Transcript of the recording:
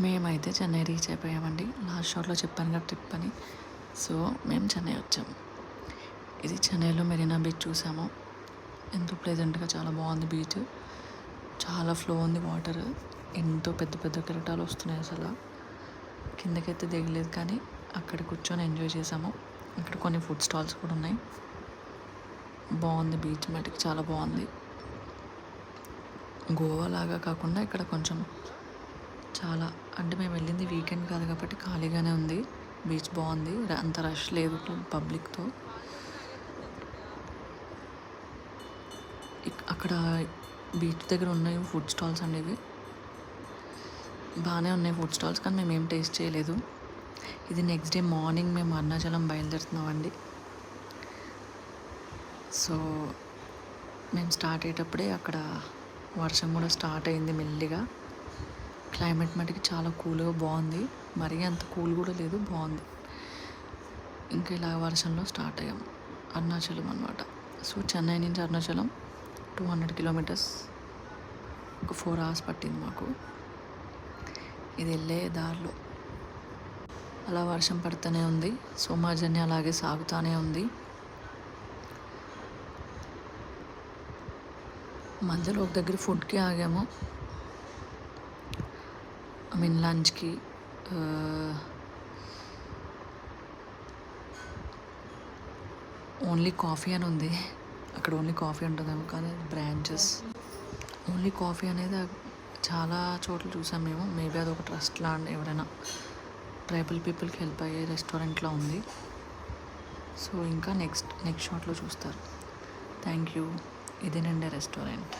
మేమైతే Chennai reach అయిపోయామండి. Last షాట్లో చెప్పాను కదా ట్రిప్ అని. సో మేము చెన్నై వచ్చాము. ఇది చెన్నైలో మెరీనా బీచ్ చూసాము. ఎంతో ప్లెజెంట్గా చాలా బాగుంది బీచ్. చాలా ఫ్లో ఉంది వాటర్. ఎంతో పెద్ద పెద్ద కెరటాలు వస్తున్నాయి. అసలు కిందకైతే దిగలేదు, కానీ అక్కడ కూర్చొని ఎంజాయ్ చేసాము. ఇక్కడ కొన్ని ఫుడ్ స్టాల్స్ కూడా ఉన్నాయి. బాగుంది బీచ్, మటుకు చాలా బాగుంది. గోవా లాగా కాకుండా ఇక్కడ కొంచెం చాలా, అంటే మేము వెళ్ళింది వీకెండ్ కాదు కాబట్టి ఖాళీగానే ఉంది. బీచ్ బాగుంది, అంత రష్ లేదు పబ్లిక్తో. అక్కడ బీచ్ దగ్గర ఉన్నాయి ఫుడ్ స్టాల్స్ అనేవి బాగానే ఉన్నాయి ఫుడ్ స్టాల్స్, కానీ మేము ఏం టేస్ట్ చేయలేదు. ఇది నెక్స్ట్ డే మార్నింగ్ మేము అరుణాచలం బయలుదేరుతున్నామండి. సో మేము స్టార్ట్ అయ్యేటప్పుడే అక్కడ వర్షం కూడా స్టార్ట్ అయింది మెల్లిగా. క్లైమేట్ మటుకు చాలా కూల్గా బాగుంది. మరీ అంత కూల్ కూడా లేదు, బాగుంది. ఇంకా ఇలా వర్షంలో స్టార్ట్ అయ్యాం. అరుణాచలం అనమాట. సో చెన్నై నుంచి అరుణాచలం 200 కిలోమీటర్స్, ఒక 4 hours పట్టింది మాకు. ఇది వెళ్ళే దారిలో అలా వర్షం పడుతూనే ఉంది. సో మా జర్నీ అలాగే సాగుతూనే ఉంది. మధ్యలో ఒక దగ్గర ఫుడ్కి ఆగాము, లంచ్కి. ఓన్లీ కాఫీ అని ఉంది అక్కడ. ఓన్లీ కాఫీ ఉంటుందేమో, కానీ బ్రాంచెస్ ఓన్లీ కాఫీ అనేది చాలా చోట్ల చూసాం మేము. మేబీ అది ఒక ట్రస్ట్ లాంటి, ఎవరైనా ట్రైబల్ పీపుల్కి హెల్ప్ అయ్యే రెస్టారెంట్లో ఉంది. సో ఇంకా నెక్స్ట్ షాట్లో చూస్తారు. Thank you. ఇదేనండి రెస్టారెంట్.